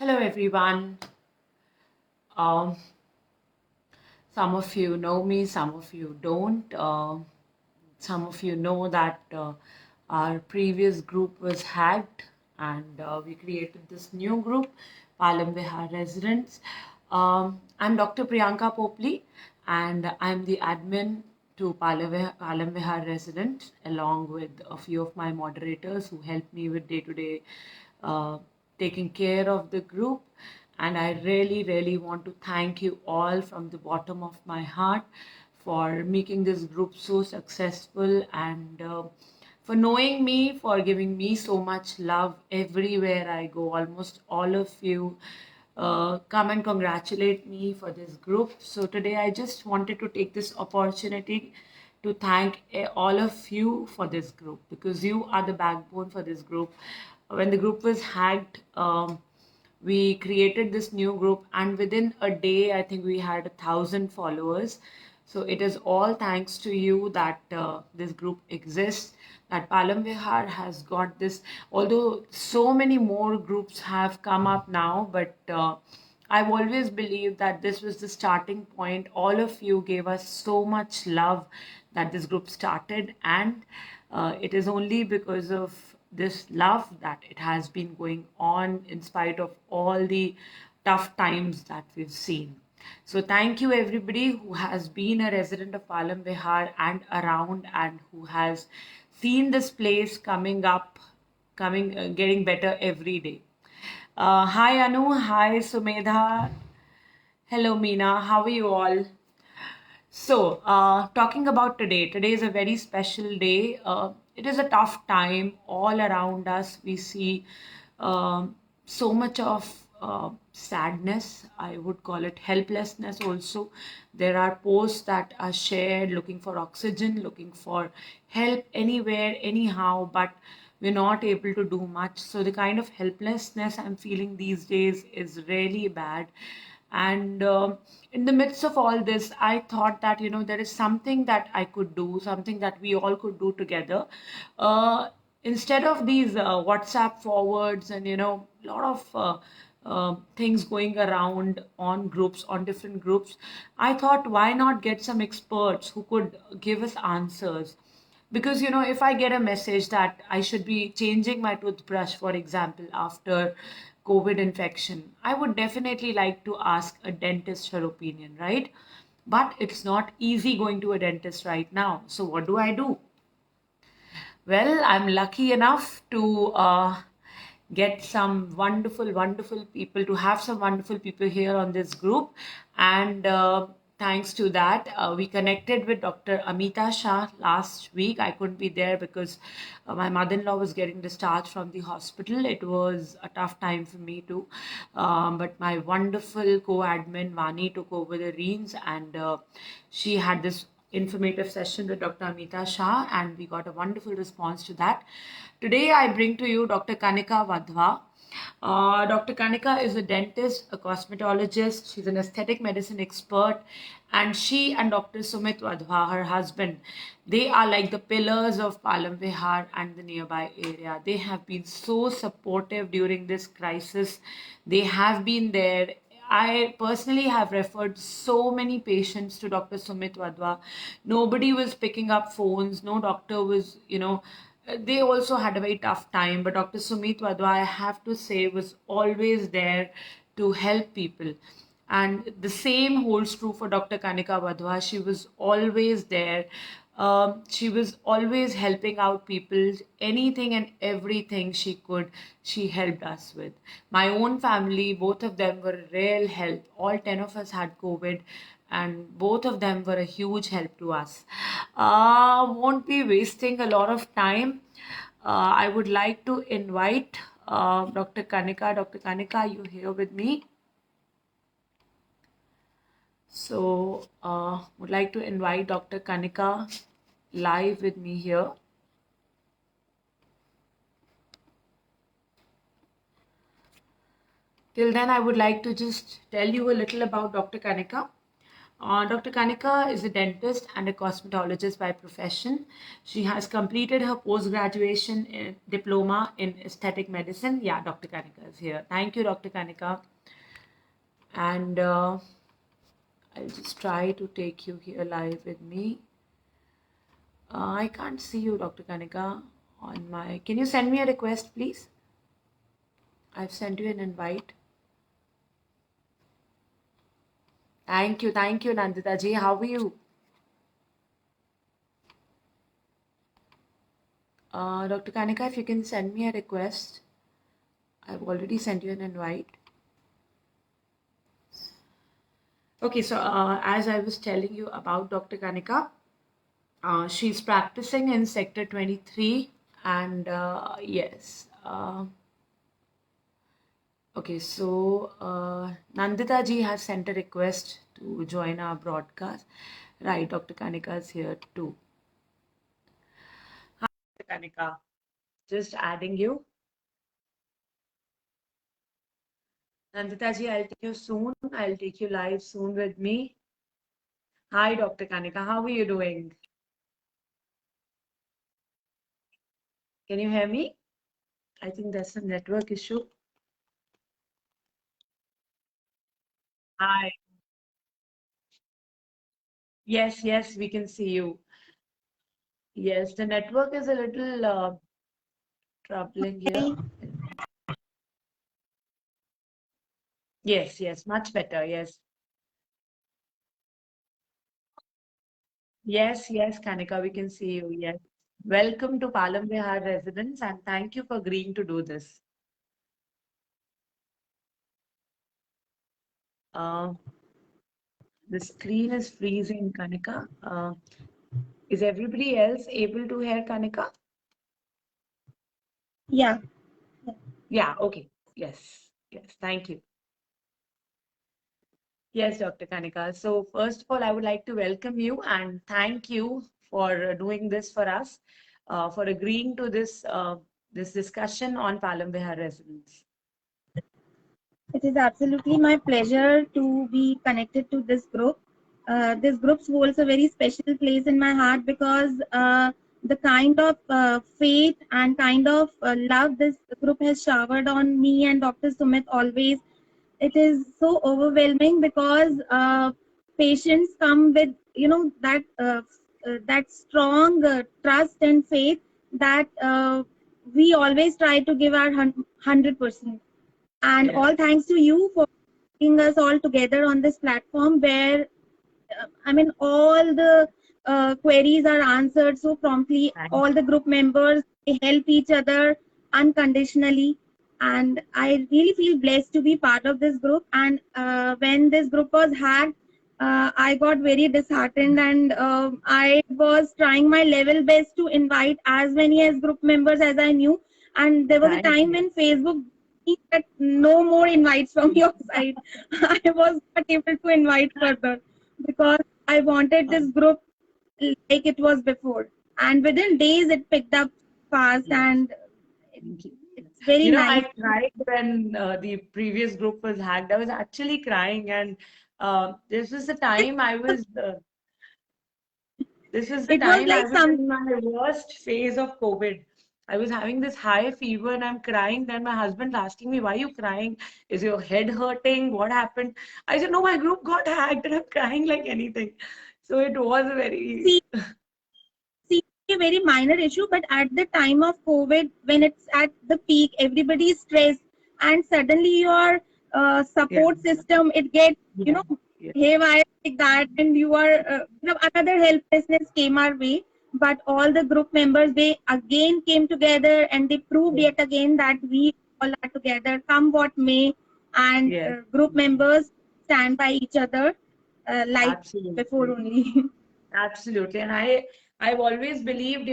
Hello, everyone. Um, some of you know me, some of you don't. Some of you know that our previous group was hacked and we created this new group, Palam Vihar Residents. I'm Dr. Priyanka Popli and I'm the admin to Palam Vihar Residents along with a few of my moderators who help me with day-to-day uh, taking care of the group. And I really, really want to thank you all from the bottom of my heart for making this group so successful and for knowing me, for giving me so much love everywhere I go. Almost all of you come and congratulate me for this group. So today I just wanted to take this opportunity to thank all of you for this group because you are the backbone for this group. When the group was hacked, we created this new group, and within a day, I think we had 1,000 followers. So it is all thanks to you that this group exists. That Palam Vihar has got this. Although so many more groups have come up now, but I've always believed that this was the starting point. All of you gave us so much love that this group started, and it is only because of this love that it has been going on in spite of all the tough times that we've seen. So thank you everybody who has been a resident of Palam Vihar and around and who has seen this place coming up, getting better every day. Hi Anu, hi Sumedha, hello Meena, how are you all? So, talking about today is a very special day. It is a tough time all around us. We see so much of sadness. I would call it helplessness also. There are posts that are shared looking for oxygen, looking for help anywhere, anyhow, but we're not able to do much. So, the kind of helplessness I'm feeling these days is really bad. And in the midst of all this, I thought that, there is something that I could do, something that we all could do together. Instead of these WhatsApp forwards and, a lot of things going around on groups, on different groups, I thought, why not get some experts who could give us answers? Because if I get a message that I should be changing my toothbrush, for example, after COVID infection, I would definitely like to ask a dentist her opinion, right? But it's not easy going to a dentist right now, so what do? Well, I'm lucky enough to get some wonderful people, to have some wonderful people here on this group. And thanks to that, we connected with Dr. Amita Shah last week. I couldn't be there because my mother in law was getting discharged from the hospital. It was a tough time for me too. But my wonderful co admin, Vani, took over the reins and she had this informative session with Dr. Amita Shah, and we got a wonderful response to that. Today, I bring to you Dr. Kanika Vadhva. Dr. Kanika is a dentist, a cosmetologist, she's an aesthetic medicine expert, and she and Dr. Sumit Vadhva, her husband, they are like the pillars of Palam Vihar and the nearby area. They have been so supportive during this crisis. They have been there. I personally have referred so many patients to Dr. Sumit Wadhwa. Nobody was picking up phones. No doctor was, they also had a very tough time. But Dr. Sumit Wadhwa, I have to say, was always there to help people. And the same holds true for Dr. Kanika Wadhwa. She was always there. She was always helping out people, anything and everything she could, she helped us with. My own family, both of them were a real help. All 10 of us had COVID, and both of them were a huge help to us. Won't be wasting a lot of time. I would like to invite Dr. Kanika. Dr. Kanika, you here with me? So, would like to invite Dr. Kanika live with me here. Till then, I would like to just tell you a little about Dr. Kanika. Dr. Kanika is a dentist and a cosmetologist by profession. She has completed her post-graduation diploma in aesthetic medicine. Yeah, Dr. Kanika is here. Thank you, Dr. Kanika. And I'll just try to take you here live with me. I can't see you, Dr. Kanika, on my... Can you send me a request, please? I've sent you an invite. Thank you, Nandita ji. How are you? Dr. Kanika, if you can send me a request. I've already sent you an invite. Okay, so as I was telling you about Dr. Kanika, she's practicing in Sector 23, and yes. Okay, so Nandita ji has sent a request to join our broadcast. Right, Dr. Kanika is here too. Hi, Dr. Kanika. Just adding you. Nandita ji, I'll take you soon. I'll take you live soon with me. Hi, Dr. Kanika. How are you doing? Can you hear me? I think there's some network issue. Hi. Yes, yes, we can see you. Yes, the network is a little troubling here. Yes, yes, much better. Yes. Yes, yes, Kanika, we can see you. Yes. Welcome to Palam Vihar residence and thank you for agreeing to do this. Uh, the screen is freezing, Kanika. Is everybody else able to hear Kanika? Yeah. Yeah, okay. Yes, yes, thank you. Yes, Dr. Kanika. So first of all, I would like to welcome you and thank you for doing this for us, for agreeing to this discussion on Palam Vihar residence. It is absolutely my pleasure to be connected to this group. This group holds a very special place in my heart because the kind of faith and kind of love this group has showered on me and Dr. Sumit always. It is so overwhelming because patients come with that strong trust and faith that we always try to give our 100%. And Yes, all thanks to you for bringing us all together on this platform where, I mean, all the queries are answered so promptly. thank All the group members, they help each other unconditionally. And I really feel blessed to be part of this group. And when this group was hacked, I got very disheartened and I was trying my level best to invite as many as group members as I knew. And there was a thank time you. when Facebook that no more invites from your side. I was not able to invite further because I wanted this group like it was before. And within days, it picked up fast Yes, and thank you. it's very I nice. cried when the previous group was hacked. I was actually crying, and this was the time I was. This was the It was time I like was some, in my worst phase of COVID. I was having this high fever and I'm crying. Then my husband asking me, "Why are you crying? Is your head hurting? What happened?" I said, "No, my group got hacked and I'm crying like anything." So it was a very, see, see, a very minor issue, but at the time of COVID, when it's at the peak, everybody is stressed, and suddenly your yeah, support system it gets yeah, yeah, haywire like that, and you are another helplessness came our way. But all the group members they again came together, and they proved yeah, yet again that we all are together, come what may, and yeah, group members stand by each other like before absolutely. only. Absolutely. And I've always believed,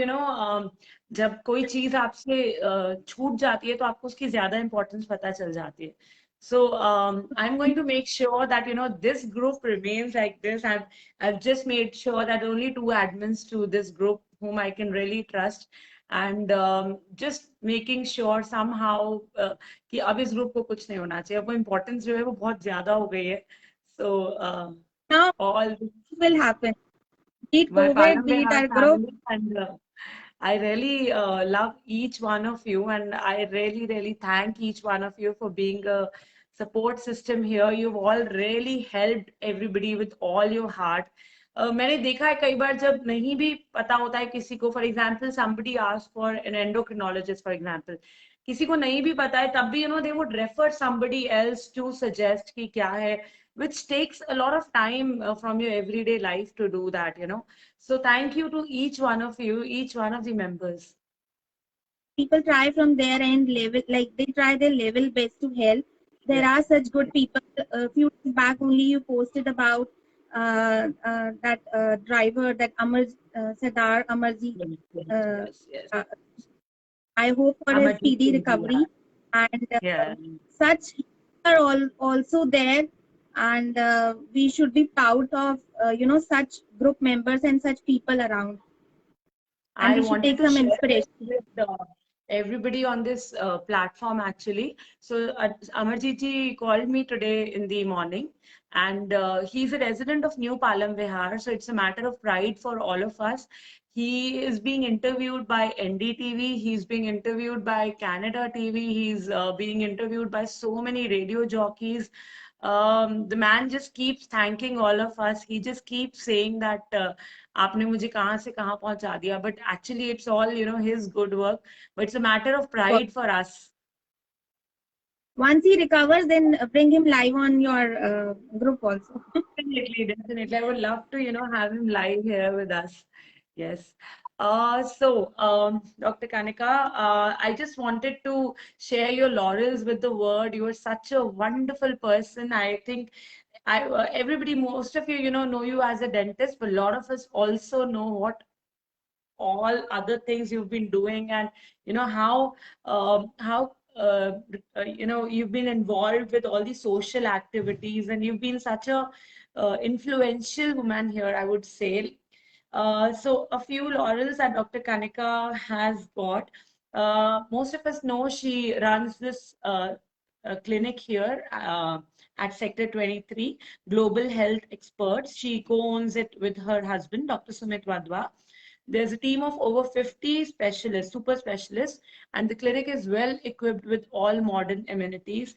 जब कोई चीज आपसे छूट जाती है तो आपको उसकी ज्यादा इम्पोर्टेंस पता चल जाती है. So I'm going to make sure that this group remains like this. I've just made sure that only 2 admins to this group whom I can really trust, and just making sure somehow कि अब इस group को कुछ नहीं होना चाहिए. वो importance जो है वो बहुत ज्यादा हो गई है. So Now all it will happen. Be it my COVID, Palam be it Vihar our group. family, and I really love each one of you, and I really, really thank each one of you for being a support system here. You've all really helped everybody with all your heart. मैंने देखा है कई बार जब नहीं भी पता होता है किसी को, for example somebody asked for an endocrinologist, for example, किसी को नहीं भी पता है तब भी they would refer somebody else to suggest कि क्या है, which takes a lot of time from your everyday life to do that. So thank you to each one of you, each one of the members. People try from their end level, like they try their level best to help. There Yeah. are such good people. A few days back only you posted about that driver, that Sardar Amarji. Yes. Uh, I hope for his Amarjit speedy Singh ji, recovery. And yeah. such are also there, and we should be proud of such group members and such people around. And I we should wanted take to some share this inspiration. with everybody on this platform actually. So Amarjit ji called me today in the morning, and he's a resident of New Palam Vihar. So it's a matter of pride for all of us. He is being interviewed by NDTV. He's being interviewed by Canada TV. He's being interviewed by so many radio jockeys. The man just keeps thanking all of us. He just keeps saying that आपने मुझे कहाँ से कहाँ पहुंचा दिया. But actually, it's all his good work. But it's a matter of pride for us. Once he recovers, then bring him live on your group also. Definitely. I would love to have him live here with us. Yes. Dr. Kanika, I just wanted to share your laurels with the world. You are such a wonderful person. I think everybody, most of you, know you as a dentist, but a lot of us also know what all other things you've been doing, and how you've been involved with all the social activities, and you've been such a influential woman here, I would say. So a few laurels that Dr. Kanika has got. Most of us know she runs this clinic here at Sector 23, Global Health Experts. She co-owns it with her husband, Dr. Sumit Wadhwa. There's a team of over 50 specialists, super specialists, and the clinic is well equipped with all modern amenities.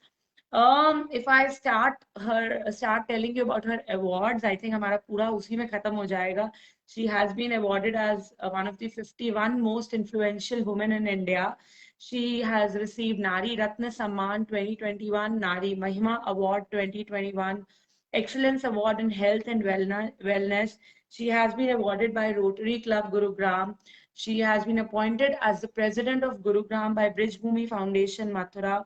If I start telling you about her awards, I think हमारा पूरा उसी में खत्म हो जाएगा. She has been awarded as one of the 51 most influential women in India. She has received Nari Ratna Samman 2021, Nari Mahima Award 2021, Excellence Award in Health and Wellness. She has been awarded by Rotary Club Gurugram. She has been appointed as the president of Gurugram by Bridgebhumi Foundation, Mathura.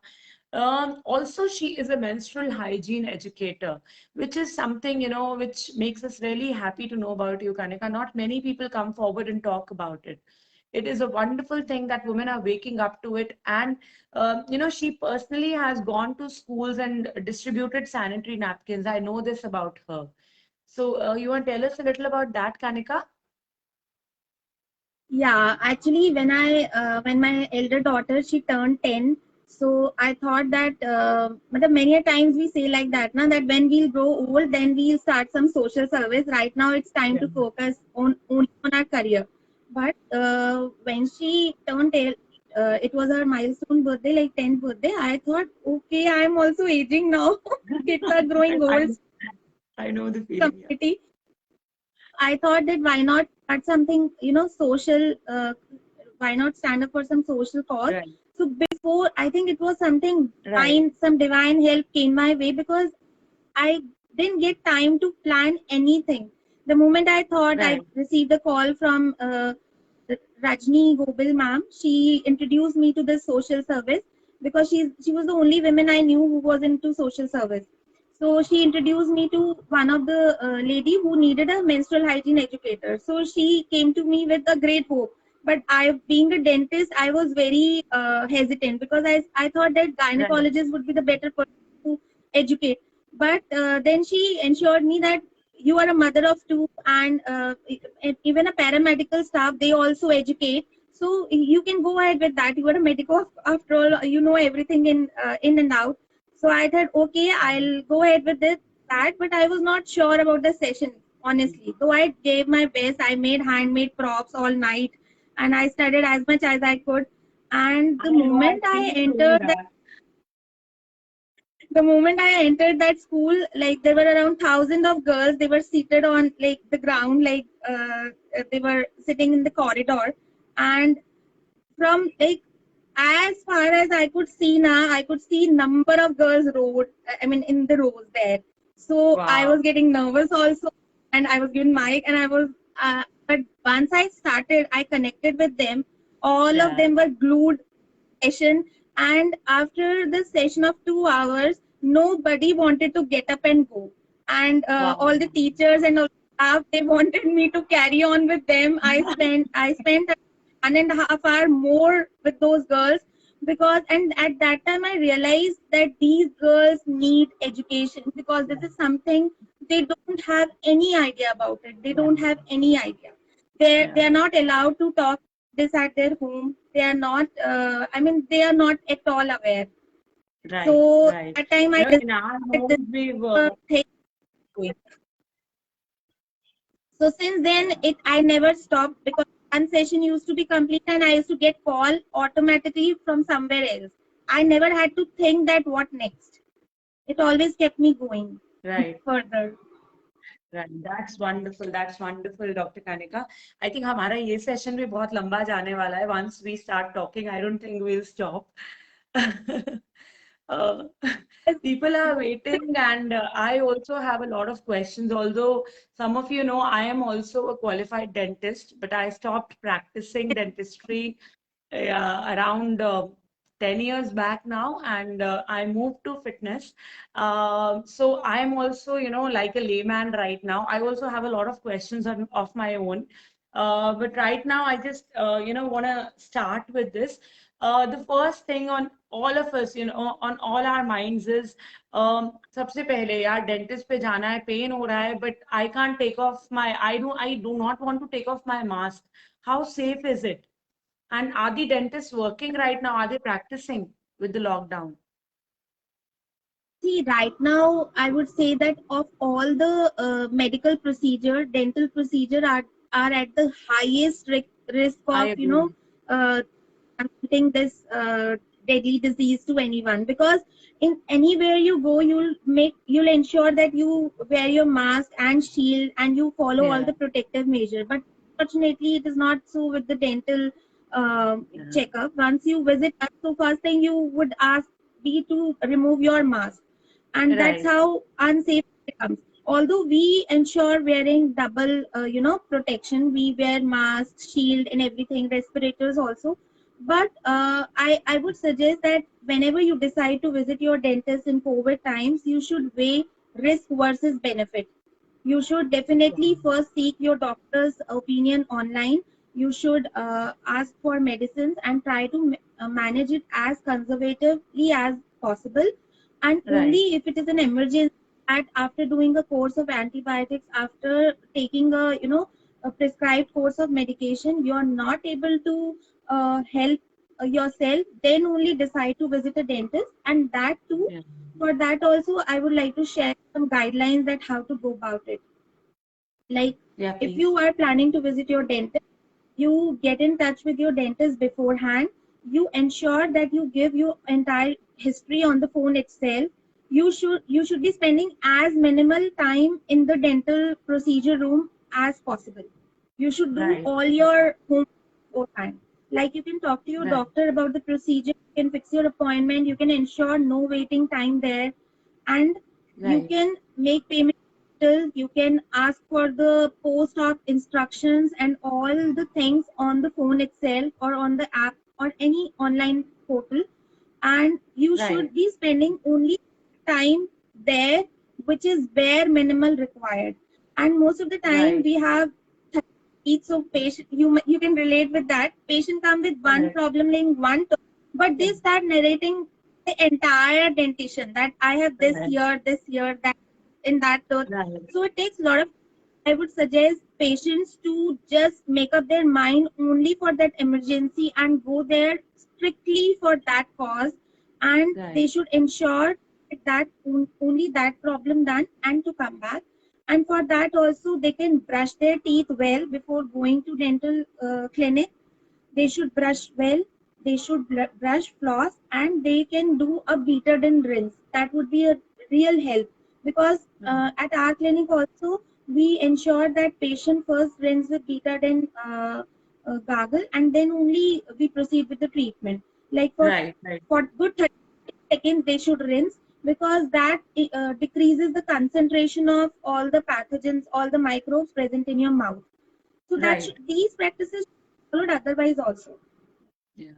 Also, she is a menstrual hygiene educator, which is something, which makes us really happy to know about you, Kanika. Not many people come forward and talk about it. It is a wonderful thing that women are waking up to it. And, she personally has gone to schools and distributed sanitary napkins. I know this about her. So, you want to tell us a little about that, Kanika? Yeah, actually, when my elder daughter, she turned 10, so I thought that but many a times we say like that, now that when we'll grow old, then we'll start some social service. Right now, it's time to focus on only on our career. But when she turned 10, it was her milestone birthday, like 10th birthday. I thought, okay, I'm also aging now. Kids are growing old. I know the feeling. Community. I thought that why not start something, social, why not stand up for some social cause? Right. So before, I think it was something Right. some divine help came my way, because I didn't get time to plan anything. The moment I thought, Right. I received a call from Rajni Gobil ma'am. She introduced me to this social service, because she was the only woman I knew who was into social service. So she introduced me to one of the lady who needed a menstrual hygiene educator. So she came to me with a great hope. But being a dentist, I was very hesitant, because I thought that gynecologist would be the better person to educate. But then she ensured me that you are a mother of two, and even a paramedical staff, they also educate. So you can go ahead with that. You are a medico, after all, you know everything in and out. So I thought, okay, I'll go ahead with this. that, but I was not sure about the session, honestly. Though I gave my best, I made handmade props all night and I studied as much as I could. And I know, I see you doing that. the moment I entered that school, like there were around thousands of girls. They were seated on like the ground, like they were sitting in the corridor, and from like as far as I could see now, I could see number of girls road. I mean, in the rows there. So I Wow. was getting nervous also, and I was given mic, and I was. But once I started, I connected with them. All of Yeah. them were glued session, and after the session of 2 hours, nobody wanted to get up and go. And all the Wow. teachers and all staff, they wanted me to carry on with them. I spent 1.5 hour more with those girls, because and at that time I realized that these girls need education, because this is something they don't have any idea about it. They Yeah. don't have any idea. They Yeah. are not allowed to talk this at their home. They are not. I mean, they are not at all aware. Right. So Right. at time You I know, in our decided this home, we've thing. So since then, it I never stopped, because one session used to be complete and I used to get call automatically from somewhere else. I never had to think that what next. It always kept me going right. further. Right. That's wonderful. That's wonderful, Dr. Kanika. I think हमारा ये session भी बहुत लंबा जाने वाला है. Once we start talking, I don't think we'll stop. Uh, people are waiting, and I also have a lot of questions. Although some of you know, I am also a qualified dentist, but I stopped practicing dentistry around 10 years back now, and I moved to fitness. So I'm also, you know, like a layman right now. I also have a lot of questions of my own. But right now, I just, want to start with this. The first thing on all of us, on all our minds is, सबसे पहले यार dentist पे जाना है, pain हो रहा है, but I do not want to take off my mask. How safe is it? And are the dentists working right now? Are they practicing with the lockdown? See, right now, I would say that of all the medical procedure, dental procedure are at the highest risk I of, agree. transmitting this deadly disease to anyone. Because in anywhere you go, you'll ensure that you wear your mask and shield, and you follow all Yeah, the protective measure. But fortunately, it is not so with the dental yeah. checkup. Once you visit us, so first thing you would ask be to remove your mask, and that's Right, how unsafe it becomes. Although we ensure wearing double protection, we wear masks, shield and everything, respirators also. But I would suggest that whenever you decide to visit your dentist in COVID times, you should weigh risk versus benefit. You should definitely first seek your doctor's opinion online. You should ask for medicines and try to manage it as conservatively as possible. And only right, if it is an emergency, that after doing a course of antibiotics, after taking a prescribed course of medication, you are not able to help yourself, then only decide to visit a dentist. And that too, yeah, for that also, I would like to share some guidelines that how to go about it. Like, yeah, if please. you are planning to visit your dentist, you get in touch with your dentist beforehand. You ensure that you give your entire history on the phone itself. You should be spending as minimal time in the dental procedure room as possible. You should do Right, all your home beforehand. Like, you can talk to your right, doctor about the procedure, you can fix your appointment, you can ensure no waiting time there, and you right, can make payment. You can ask for the post op instructions and all the things on the phone itself or on the app or any online portal. And you right, should be spending only time there, which is bare minimal required. And most of the time right, we have each of patient, you can relate with that. Patient come with one right, problem in one term, but yeah, they start narrating the entire dentition, that I have right, this year, that in that tooth. right, So it takes a lot of. I would suggest patients to just make up their mind only for that emergency and go there strictly for that cause, and they right, should ensure that only that problem done and to come back. And for that also they can brush their teeth well before going to dental clinic. They should brush well, they should brush floss, and they can do a Betadine rinse. That would be a real help, because at our clinic also we ensure that patient first rinse with Betadine gargle, and then only we proceed with the treatment. Like Right, right, for good 30 seconds they should rinse, because that decreases the concentration of all the pathogens, all the microbes present in your mouth. So right. these practices followed otherwise also. Yeah.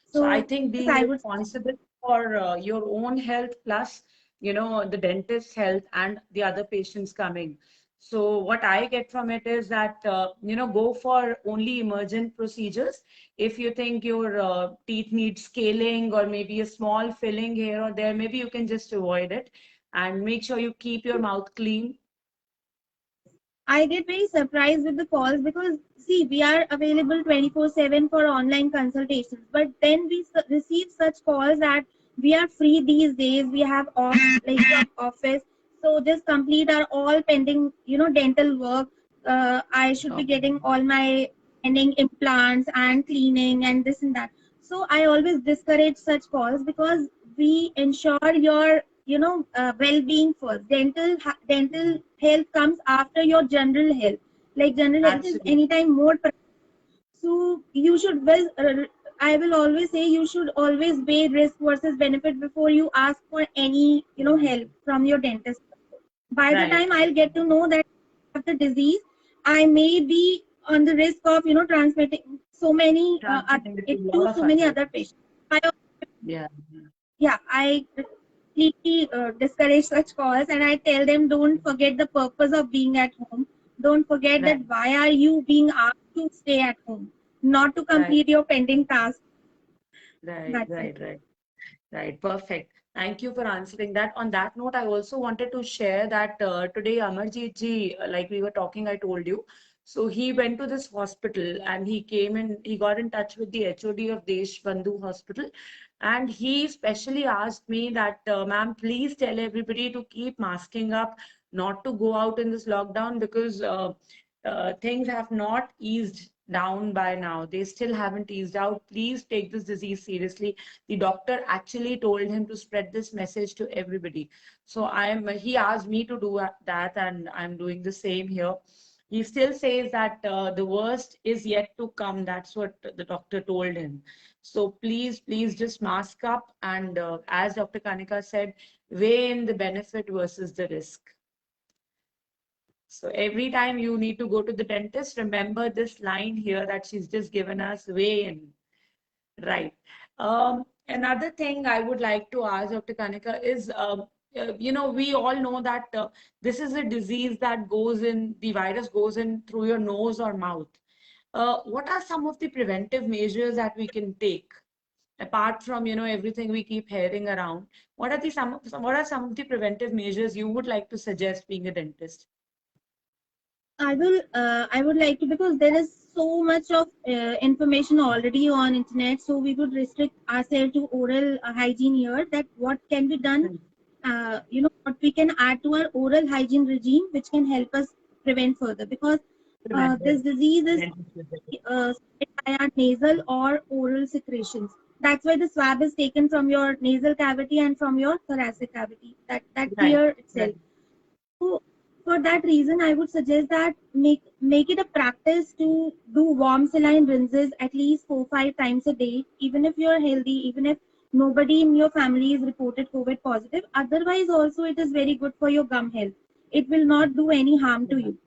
So I So think yes, being I would. responsible for your own health plus, the dentist's health and the other patients coming. So what I get from it is that, go for only emergent procedures. If you think your teeth need scaling or maybe a small filling here or there, maybe you can just avoid it and make sure you keep your mouth clean. I get very surprised with the calls, because see, we are available 24/7 for online consultations, but then we receive such calls that we are free these days, we have off, like from office, so just complete our all pending, dental work. I should be Oh, getting all my pending implants and cleaning and this and that. So I always discourage such calls, because we ensure your well-being first. Dental health comes after your general health. Like general health is absolutely. anytime more. So you should well. I will always say you should always weigh risk versus benefit before you ask for any help from your dentist. By the Right. time I'll get to know that I have the disease, I may be on the risk of transmitting so many Transmitting it to it a lot to of so many others. other patients. I Yeah. Yeah, I completely discourage such calls, and I tell them, don't forget the purpose of being at home. Don't forget that Right. why are you being asked to stay at home, not to Right. complete your pending task. Right. That's it. Right. Right. Right, perfect. Thank you for answering that. On that note, I also wanted to share that today Amarjeet ji, like we were talking, I told you. So he went to this hospital and he came in, he got in touch with the HOD of Desh Bandhu Hospital. And he specially asked me that, ma'am, please tell everybody to keep masking up, not to go out in this lockdown because things have not eased down by now. They still haven't eased out. Please take this disease seriously. The doctor actually told him to spread this message to everybody. So he asked me to do that, and I'm doing the same here. He still says that the worst is yet to come. That's what the doctor told him. So please just mask up, and as Dr. Kanika said, weigh in the benefit versus the risk. So every time you need to go to the dentist, remember this line here that she's just given us, weigh in. Right. Another thing I would like to ask Dr. Kanika is, we all know that this is a disease that the virus goes in through your nose or mouth. What are some of the preventive measures that we can take apart from, everything we keep hearing around? What are some of the preventive measures you would like to suggest being a dentist? I would like to, because there is so much of information already on internet. So we would restrict ourselves to oral hygiene here. That what can be done, Hmm. what we can add to our oral hygiene regime, which can help us prevent further. Because this Preventive. disease is Preventive. spread by our nasal or oral secretions. That's why the swab is taken from your nasal cavity and from your thoracic cavity. That Right. clear Right. itself. So for that reason, I would suggest that make it a practice to do warm saline rinses at least 4-5 times a day, even if you're healthy, even if nobody in your family is reported COVID positive. Otherwise, also it is very good for your gum health. It will not do any harm to you,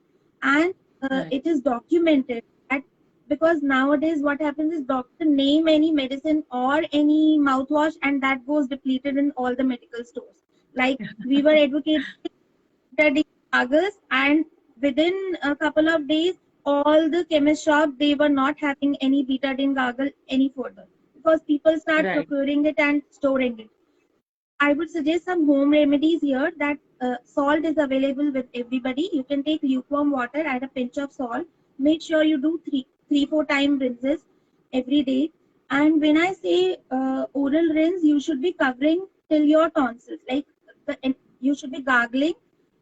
and Right. it is documented that, because nowadays what happens is doctor name any medicine or any mouthwash, and that goes depleted in all the medical stores. Like we were advocating the goggles, and within a couple of days all the chemist shop, they were not having any betadine goggle any further, because people start Right. procuring it and storing it. I would suggest some home remedies here, that salt is available with everybody. You can take lukewarm water, add a pinch of salt. Make sure you do 4 time rinses every day. And when I say oral rinse, you should be covering till your tonsils. Like you should be gargling,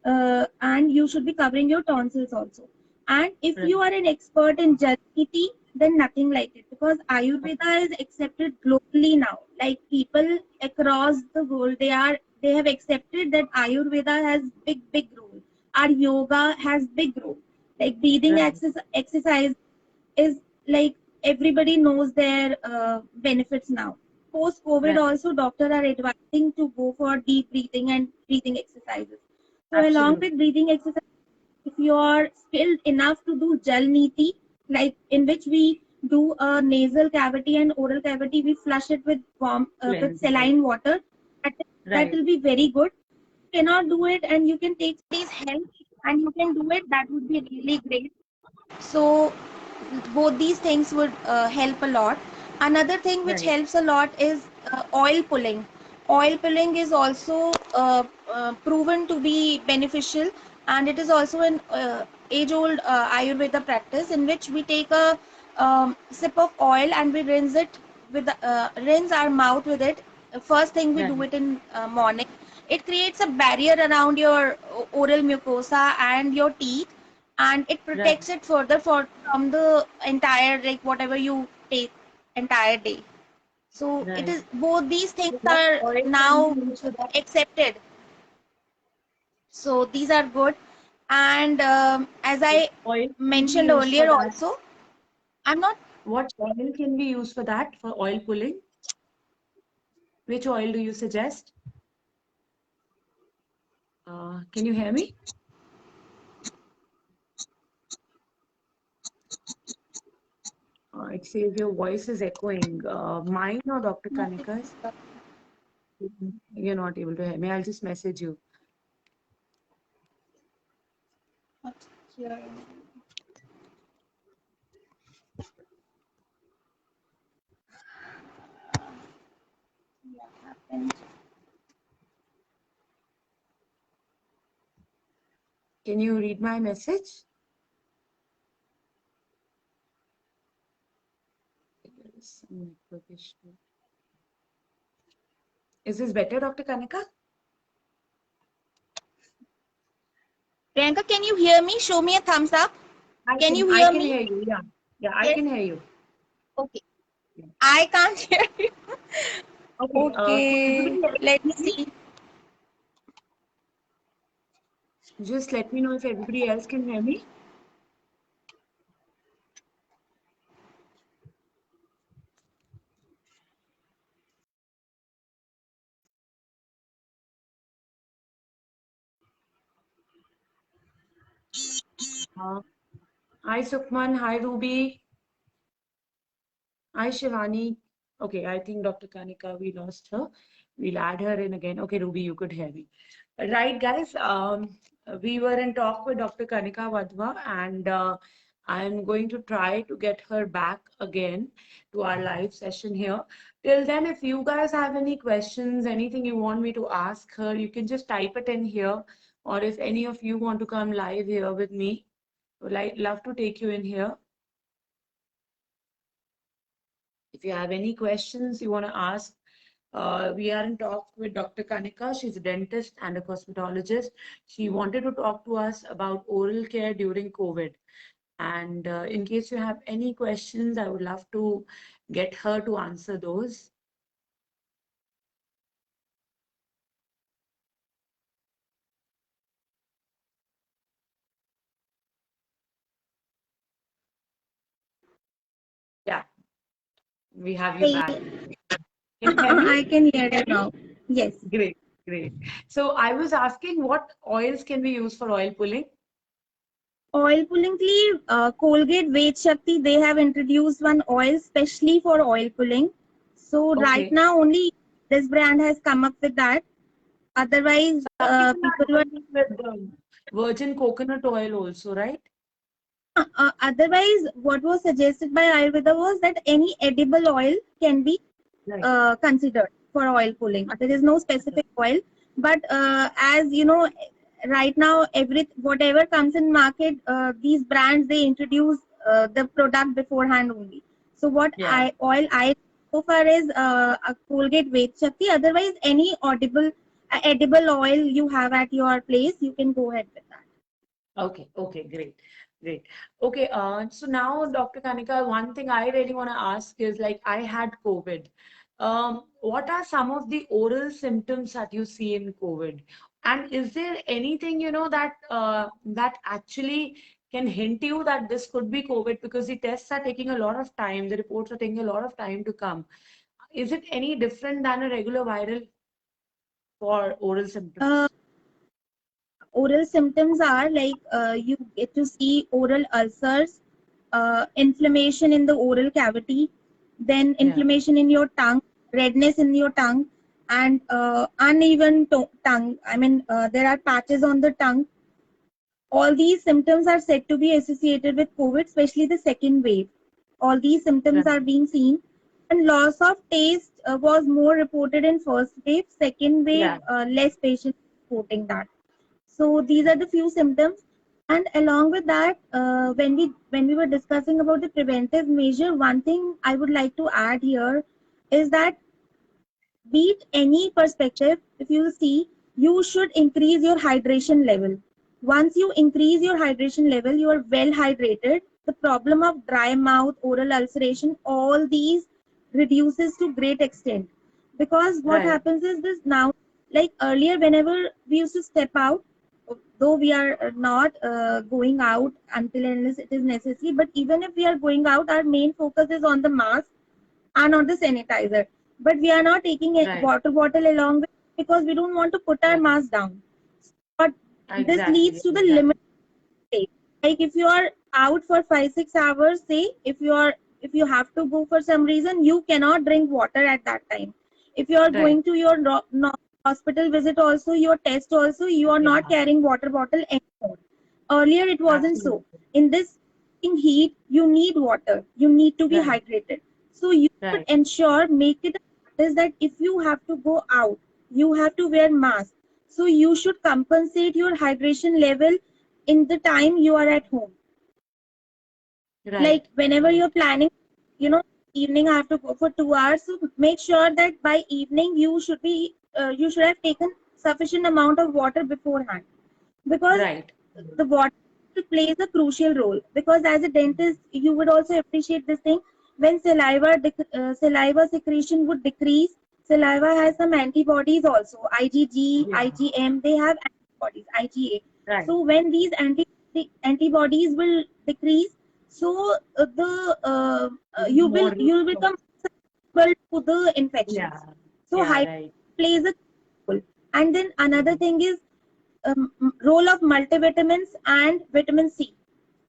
and you should be covering your tonsils also. And if Right. you are an expert in Jalniti, then nothing like it, because Ayurveda is accepted globally now. Like people across the world, they have accepted that Ayurveda has big role. Our yoga has big role. Like breathing Right. exercise is like everybody knows their benefits now. Post COVID, Right. also doctors are advising to go for deep breathing and breathing exercises. So along Absolutely. with breathing exercise, if you are skilled enough to do Jal Niti, like in which we do a nasal cavity and oral cavity, we flush it with warm with Cleanse. Right. saline water. That, that Right. will be very good. Cannot do it, and you can take somebody's help, and you can do it. That would be really great. So both these things would help a lot. Another thing which Right. helps a lot is oil pulling. Oil pulling is also proven to be beneficial, and it is also an age old Ayurveda practice in which we take a sip of oil and we rinse it with rinse our mouth with it. First thing we do Right. it in morning. It creates a barrier around your oral mucosa and your teeth, and it Right. protects it further from the entire, like whatever you take entire day. So it Right. is, both these things So what are oil can now we use for that? accepted, so these are good. And as What I oil can we mentioned use for earlier that? also, I'm not, What oil can we use for that, for oil pulling? Which oil do you suggest? Can you hear me? It says your voice is echoing. Mine or Dr. not, Kanika's? You're not able to hear me. I'll just message you. not hearing. Yeah, happened. Can you read my message? There is some network issue. Is this better, Dr. Kanika? Priyanka, can you hear me? Show me a thumbs up. Can you I hear can me? hear you. Yeah. Yeah, I Yes. can hear you. Okay. Yeah. I can't hear you. Okay. So Okay. everybody else Let me can hear see. me? Just let me know if everybody else can hear me. Uh, Hi, Sukhman. Hi, Ruby. Hi, Shivani. Okay, I think Dr. Kanika, we lost her. We'll add her in again. Okay, Ruby, you could hear me. Right, guys. We were in talk with Dr. Kanika Wadhwa, and I'm going to try to get her back again to our live session here. Till then, if you guys have any questions, anything you want me to ask her, you can just type it in here. Or if any of you want to come live here with me, would like love to take you in here. If you have any questions you want to ask, we are in talk with Dr. Kanika. She's a dentist and a cosmetologist. She wanted to talk to us about oral care during COVID. And in case you have any questions, I would love to get her to answer those. Yeah, we have you back. Can you hear me? I can hear you now. Yes. Great, great. So I was asking what oils can we use for oil pulling? Oil pulling, Colgate Weight Shakti, they have introduced one oil specially for oil pulling. So right Okay. now only this brand has come up with that. Otherwise, Some people people are were, doing it with virgin coconut oil also, right? otherwise what was suggested by Ayurveda was that any edible oil can be Right. considered for oil pulling. There is no specific oil, but as you know, right now whatever comes in market, these brands, they introduce the product beforehand only. So what Yeah. I so far is a Colgate Weight Shakti. Otherwise, any edible oil you have at your place, you can go ahead with that. Okay, okay, great, great. Okay, so now, Dr. Kanika, one thing I really want to ask is like I had COVID. What are some of the oral symptoms that you see in COVID? And is there anything, that that actually can hint you that this could be COVID because the tests are taking a lot of time, the reports are taking a lot of time to come. Is it any different than a regular viral for oral Uh, symptoms? Oral symptoms are like you get to see oral ulcers, inflammation in the oral cavity, then Yeah, inflammation in your tongue, redness in your tongue, and uneven tongue. I mean, there are patches on the tongue. All these symptoms are said to be associated with COVID, especially the second wave. All these symptoms right, are being seen. And loss of taste was more reported in first wave. Second wave, yeah, less patients reporting that. So these are the few symptoms. And along with that, when we were discussing about the preventive measure, one thing I would like to add here is that be it any perspective, if you see, you should increase your hydration level. Once you increase your hydration level, you are well hydrated. The problem of dry mouth, oral ulceration, all these reduces to great extent. Because what right, happens is this now, like earlier, whenever we used to step out, though we are not going out until unless it is necessary, but even if we are going out, our main focus is on the mask and on the sanitizer. But we are not taking a right, water bottle along with because we don't want to put our right. mask down. But this Exactly, leads to the limit exactly. take. Like if you are out for 5 6 hours, say if you have to go for some reason, you cannot drink water at that time. If you are Right. going to your hospital visit also, your test also, you are not Yeah, carrying water bottle anymore. Earlier it wasn't so. absolutely. In this heat, you need water. You need to be Right, hydrated. So you should right, ensure, make it a practice that if you have to go out, you have to wear mask. So you should compensate your hydration level in the time you are at home. Like right, whenever right. you're planning, evening I have to go for 2 hours. So make sure that by evening you should have taken sufficient amount of water beforehand, because Right. the water plays a crucial role. Because as a dentist, you would also appreciate this thing, when saliva secretion would decrease. Saliva has some antibodies also, IgG, Yeah, IgM. They have antibodies, IgA. right. So when these antibodies will decrease, so It's more you'll become susceptible to the yeah, infections. So yeah, high right. plays a role. And then another Mhm. thing is role of multivitamins and vitamin C.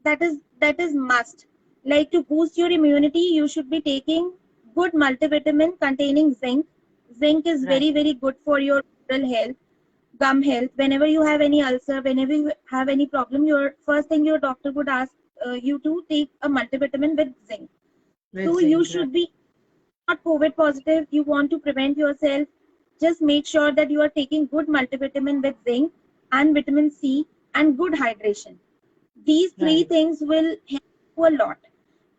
That is must. Like to boost your immunity, you should be taking good multivitamin containing zinc. Zinc is Right. very good for your oral health, gum health. Whenever you have any ulcer, whenever you have any problem, your first thing your doctor would ask you to take a multivitamin with zinc. With So you zinc, right. should be not COVID positive, you want to prevent yourself, just make sure that you are taking good multivitamin with zinc and vitamin C and good hydration. These three Right, things will help you a lot.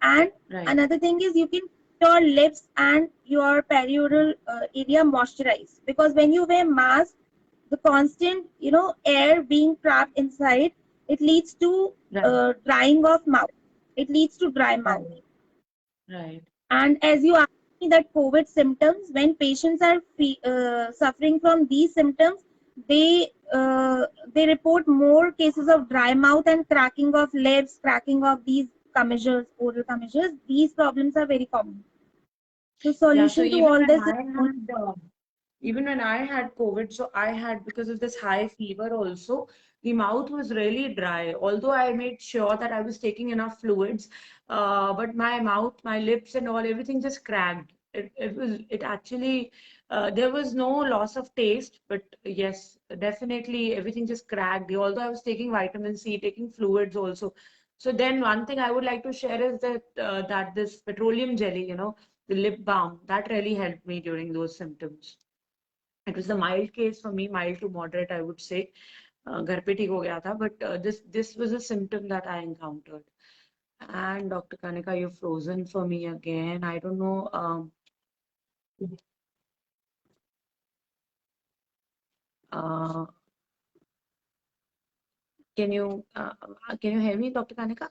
And right. another thing is you can keep your lips and your perioral area moisturized, because when you wear mask, the constant air being trapped inside, it leads to Right, drying of mouth. It leads to dry mouth. right, right. And as you asked me that COVID symptoms, when patients are suffering from these symptoms, they report more cases of dry mouth and cracking of lips, cracking of these commissures, oral commissures. These problems are very common. So Yeah, so solution to even all when this is I had even when I had COVID, so I had, because of this high fever also, the mouth was really dry. Although I made sure that I was taking enough fluids, but my mouth, my lips and all, everything just cracked. It actually, there was no loss of taste, but yes, definitely everything just cracked. Although I was taking vitamin C, taking fluids also. So then one thing I would like to share is that this petroleum jelly, the lip balm, that really helped me during those symptoms. It was a mild case for me, mild to moderate, I would say. घर पे ठीक हो गया था, but this was a symptom that I encountered. And Dr. Kanika, you're frozen for me again. I don't know. Uh, can you hear me, Dr. Kanika?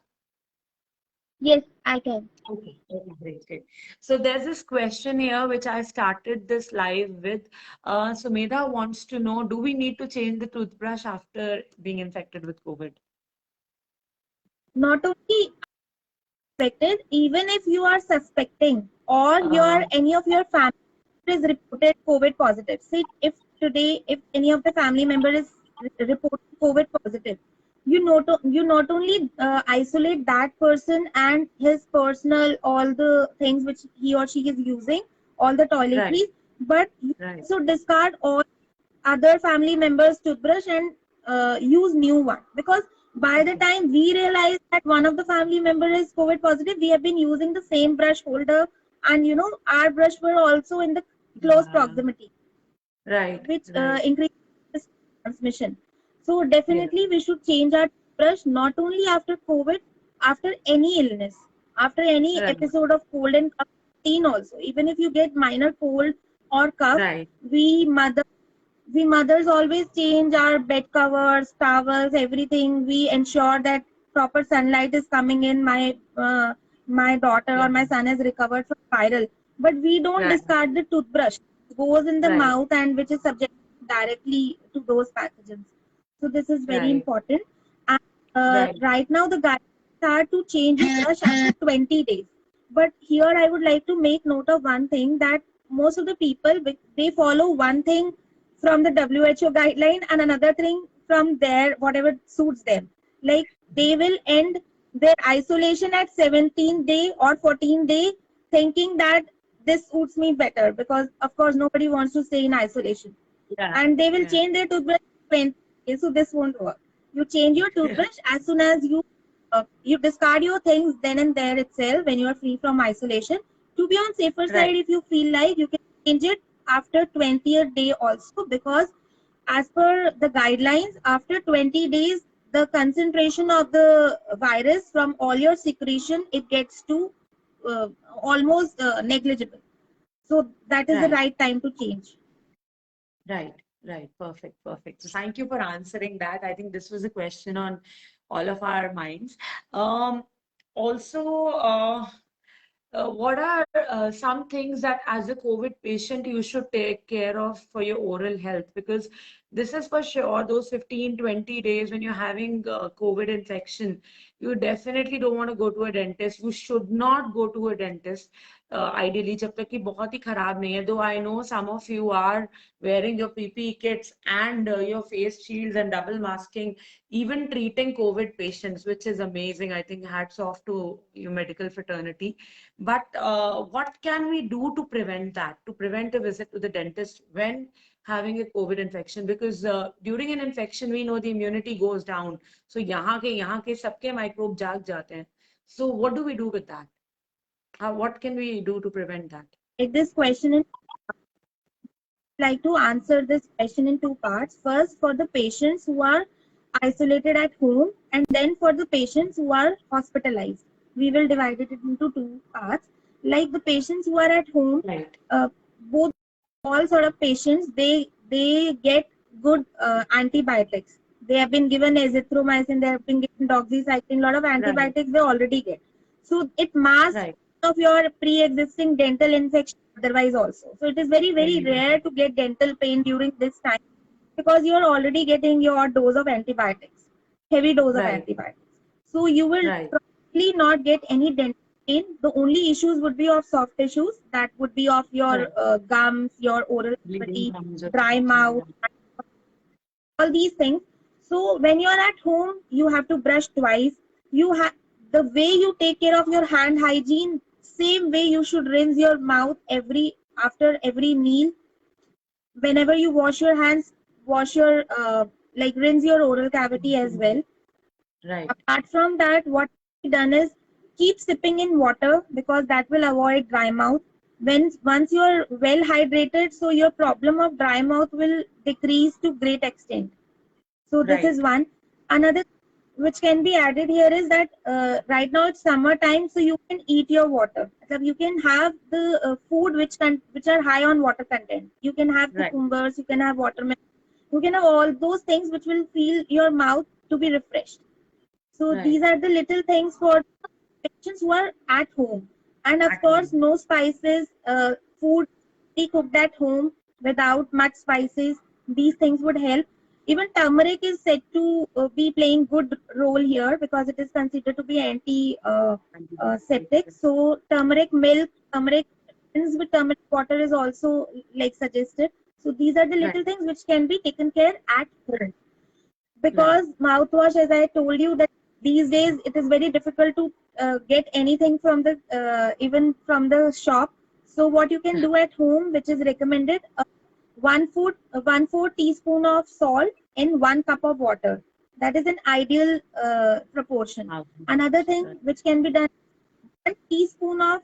Yes, I can. Okay, okay, great, great. So there's this question here which I started this live with. Sumedha wants to know, do we need to change the toothbrush after being infected with COVID? Not only affected, even if you are suspecting or Uh, any of your family is reported COVID positive. See, if today, if any of the family member is reported COVID positive, you not only isolate that person and his personal all the things which he or she is using, all the right, toiletries, but you right, also discard all other family members toothbrush and use new one, because by the okay, time we realize that one of the family member is COVID positive, we have been using the same brush holder, and our brush were also in the close yeah, proximity, right, which right, increases transmission. So yeah, definitely we should change our brush not only after COVID, after any illness, after any right, episode of cold and cough, also even if you get minor cold or cough, right, we mothers always change our bed covers, towels, everything. We ensure that proper sunlight is coming in. My daughter yeah, or my son has recovered from viral, but we don't right, discard the toothbrush. It goes in the right, mouth and which is subject directly to those pathogens. So this is very right, important. And right, right now the guidelines are to change the brush after 20 days. But here I would like to make note of one thing, that most of the people they follow one thing from the WHO guideline and another thing from their whatever suits them. Like they will end their isolation at 17th day or 14th day, thinking that this suits me better, because of course nobody wants to stay in isolation, yeah, and they will yeah, change their toothbrush 20 days, so this won't work. You change your toothbrush as soon as you discard your things then and there itself when you are free from isolation. To be on safer side, right, if you feel like, you can change it after 20th day also, because as per the guidelines, after 20 days the concentration of the virus from all your secretion, it gets to uh, almost negligible. So that is the right. right time to change. Right, right. Perfect, perfect. So thank you for answering that. I think this was a question on all of our minds. Um, also, what are some things that as a COVID patient you should take care of for your oral health? Because this is for sure, those 15, 20 days when you're having COVID infection, you definitely don't want to go to a dentist. You should not go to a dentist. Ideally, जब तक कि बहुत ही खराब नहीं है. Though I know some of you are wearing your PPE kits and your face shields and double masking, even treating COVID patients, which is amazing. I think hats off to your medical fraternity. But what can we do to prevent that, to prevent a visit to the dentist when having a COVID infection? Because during an infection, we know the immunity goes down. So यहाँ के सबके microbe जाग जाते हैं. So what do we do with that? What can we do to prevent that? Take this question in like to answer this question in two parts. First, for the patients who are isolated at home, and then for the patients who are hospitalized. We will divide it into two parts. Like the patients who are at home, Right, both all sort of patients, they get good antibiotics. They have been given azithromycin, they have been given doxycycline, a lot of right, antibiotics they already get. So it masks right. of your pre-existing dental infection otherwise also. So it is very, very Very rare to get dental pain during this time, because you are already getting your dose of antibiotics, heavy dose of right, antibiotics. So you will right. probably not get any dental pain. The only issues would be of soft tissues, that would be of your Right. gums, your oral Bleeding cavity, gums or dry something. mouth, all these things. So when you are at home, you have to brush twice. You have the way you take care of your hand hygiene, same way you should rinse your mouth every after every meal. Whenever you wash your hands, wash your like rinse your oral cavity as well. Right, Apart from that, what we done is keep sipping in water, because that will avoid dry mouth. When once you're well hydrated, so your problem of dry mouth will decrease to great extent. So this is right, one. Another which can be added here is that right now it's summer time, so you can eat your water. So you can have the food which are high on water content. You can have right, cucumbers, you can have watermelon, You can have all those things which will feel your mouth to be refreshed. So these Right. are the little things for patients who are at home. And of At course, home. no spices, food be cooked at home without much spices. These things would help. Even turmeric is said to be playing good role here because it is considered to be anti-septic. So turmeric milk, turmeric rinse with turmeric water is also like suggested. So these are the Right. little things which can be taken care at home. Right. Because mouthwash, as I told you, that these days it is very difficult to get anything from the even from the shop. So what you can do at home, which is recommended, 1/4 teaspoon of salt in 1 cup of water. That is an ideal proportion. Another Mouthwash. thing Right. which can be done, 1 teaspoon of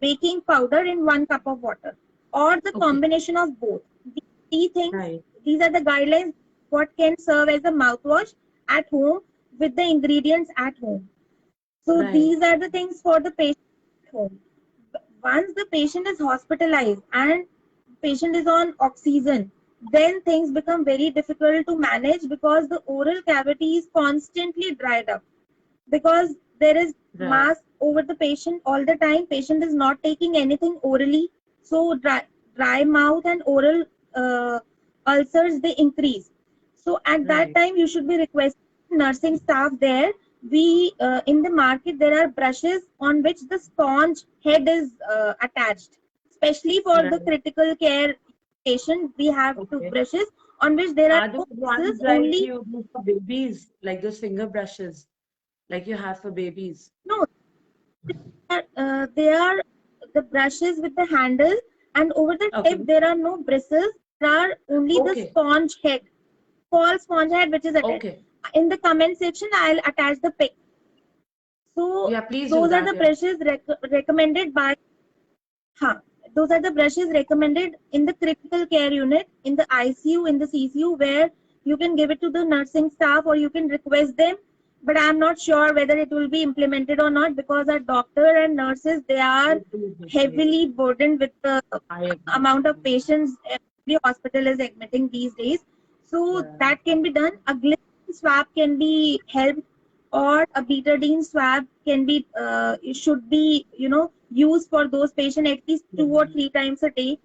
baking powder in 1 cup of water, or the Okay. combination of both. These three things, Right. these are the guidelines what can serve as a mouthwash at home with the ingredients at home. So Right. these are the things for the patient at home. Once the patient is hospitalized and patient is on oxygen, then things become very difficult to manage because the oral cavity is constantly dried up, because there is Right. mask over the patient all the time. Patient is not taking anything orally, so dry mouth and oral uh, ulcers, they increase. So at that Right. time you should be requesting nursing staff there. We in the market there are brushes on which the sponge head is attached, especially for the Right. critical care patient. We have Okay. toothbrushes on which there are Are those no ones bristles, like only you do for babies, like those finger brushes, like you have for babies? no, they are the brushes with the handle, and over the tip Okay. there are no bristles. There are only the Okay. sponge head, small sponge head which is attached. Okay. In the comment section, I'll attach the pic. So Yeah, please do those are that. the Yeah. brushes recommended by. Huh. Those are the brushes recommended in the critical care unit, in the ICU, in the CCU, where you can give it to the nursing staff or you can request them. But I'm not sure whether it will be implemented or not, because our doctor and nurses, they are They do this, yes. heavily burdened with the I agree. amount of patients every hospital is admitting these days. So Yeah. that can be done. A glycerin swab can be helped, or a betadine swab can be should be used for those patients at least Yeah. 2 or 3 times a day.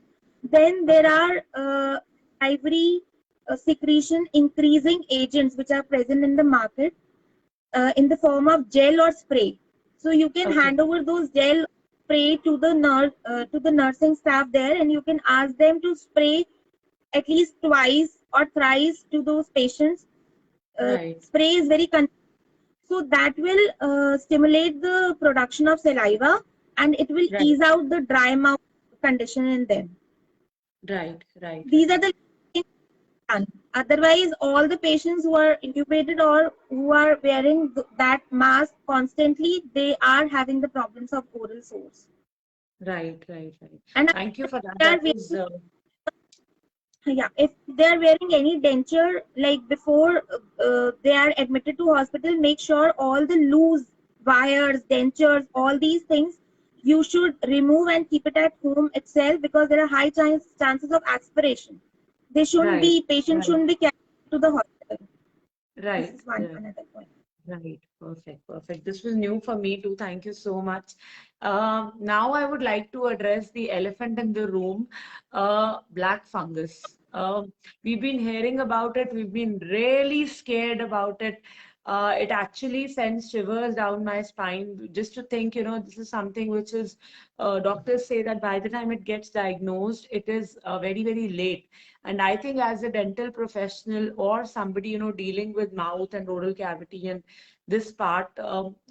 Then there Okay. are ivory secretion increasing agents which are present in the market in the form of gel or spray. So you can Okay. hand over those gel spray to the nurse, to the nursing staff there, and you can ask them to spray at least twice or thrice to those patients. Right. Spray is very so that will stimulate the production of saliva, and it will Right. ease out the dry mouth condition in them. Right. Right. These are Right. the things done. Otherwise, all the patients who are intubated or who are wearing that mask constantly, they are having the problems of oral sores. Right. Right. Right. And Thank you for that. they are That was wearing, yeah, if they are wearing any denture, like before they are admitted to hospital, make sure all the loose wires, dentures, all these things you should remove and keep it at home itself, because there are high chances of aspiration. They shouldn't right. be, patient Right. shouldn't be carried to the hospital. This Right. is one Right. another point. Right. Perfect. Perfect. This was new for me too. Thank you so much. Now I would like to address the elephant in the room, black fungus. We've been hearing about it. We've been really scared about it. It actually sends shivers down my spine just to think, this is something which is, doctors say that by the time it gets diagnosed, it is very, very late. And I think as a dental professional or somebody, dealing with mouth and oral cavity and this part,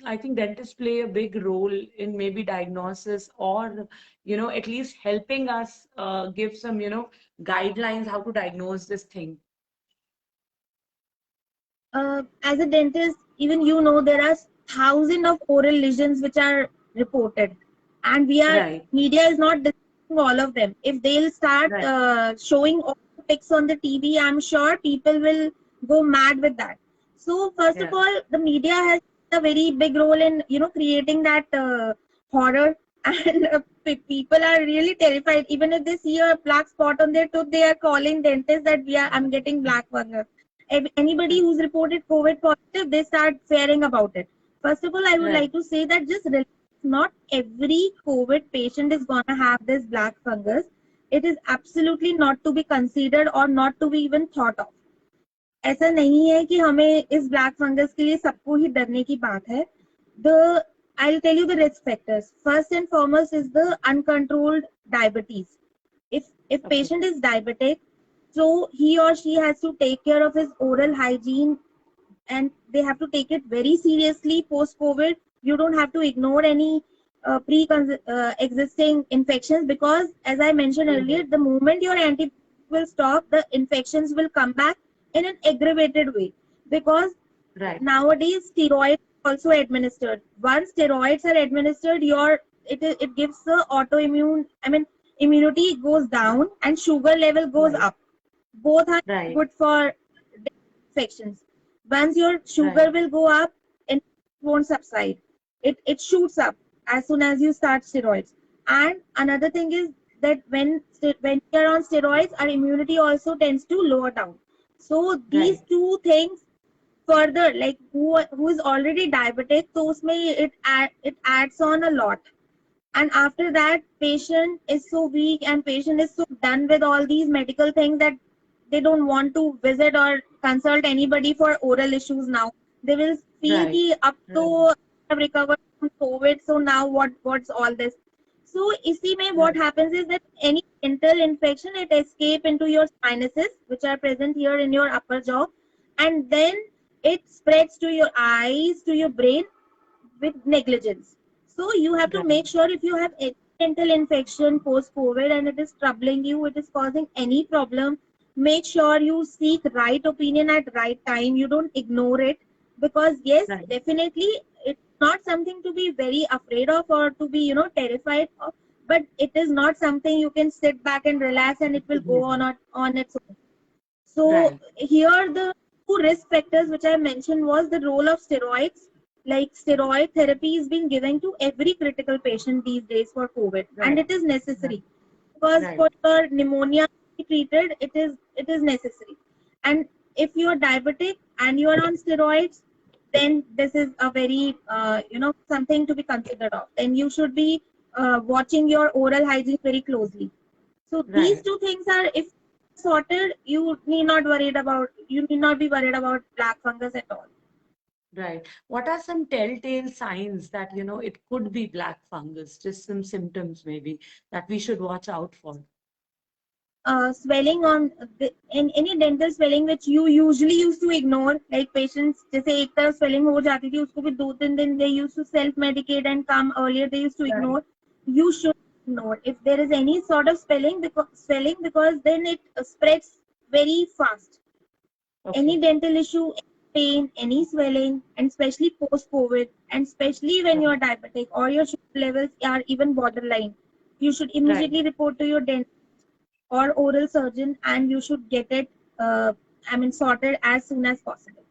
I think dentists play a big role in maybe diagnosis or, at least helping us give some, guidelines how to diagnose this thing. As a dentist, even there are thousands of oral lesions which are reported, and Right, media is not discussing all of them. If they'll start right, showing all the pics on the TV, I'm sure people will go mad with that. So first of yeah, all, the media has a very big role in creating that horror and people are really terrified. Even if they see a black spot on their tooth, they are calling dentists that I'm getting black fungus. Anybody who's reported COVID positive, they start fearing about it. First of all, I would Right. like to say that just relax. Not every COVID patient is gonna have this black fungus. It is absolutely not to be considered or not to be even thought of. ऐसा नहीं है कि हमें इस black fungus के लिए सबको ही डरने की बात है. The I'll tell you the risk factors. First and foremost is the uncontrolled diabetes. If Okay. patient is diabetic, so he or she has to take care of his oral hygiene, and they have to take it very seriously post COVID. You don't have to ignore any existing infections, because as I mentioned earlier, the moment your antibiotics will stop, the infections will come back in an aggravated way, because Right. nowadays steroids are also administered. Once steroids are administered, it gives the autoimmune, I mean, immunity goes down and sugar level goes Right. up. Both are Right. good for infections. Once your sugar Right. will go up, and it won't subside. It shoots up as soon as you start steroids. And another thing is that when we are on steroids, our immunity also tends to lower down. So these Right. two things further, like who is already diabetic, so it adds on a lot. And after that, patient is so weak and patient is so done with all these medical things that they don't want to visit or consult anybody for oral issues now. They will feel Right. ki up Right. to have recovered from COVID, so now what's all this? So isi mein what Right. happens is that any dental infection, it escape into your sinuses, which are present here in your upper jaw, and then it spreads to your eyes, to your brain with negligence. So you have to Right. make sure, if you have any dental infection post COVID and it is troubling you, it is causing any problem, make sure you seek right opinion at right time. You don't ignore it, because yes, Right. definitely it's not something to be very afraid of or to be terrified of, but it is not something you can sit back and relax and it will go on its own. So Right. here the two risk factors which I mentioned was the role of steroids. Like steroid therapy is being given to every critical patient these days for COVID, and Right. it is Right. necessary, because Right. for your pneumonia to be treated, it is necessary. And if you are diabetic and you are on steroids, then this is a very something to be considered of. Then you should be watching your oral hygiene very closely. So these Right. two things are, if sorted, you need not be worried about black fungus at all. Right. What are some telltale signs that, it could be black fungus, just some symptoms maybe that we should watch out for? Swelling on in any dental swelling which you usually used to ignore, like patients जैसे एक तरफ swelling हो जाती थी उसको भी 2-3 दिन they used to self medicate and come, earlier they used to Right. ignore. You should ignore if there is any sort of swelling, because then it spreads very fast. Any Okay. dental issue, pain, any swelling, and especially post COVID, and especially when you Right. are diabetic or your sugar levels are even borderline, you should Right. immediately report to your dentist or oral surgeon, and you should get it sorted as soon as possible.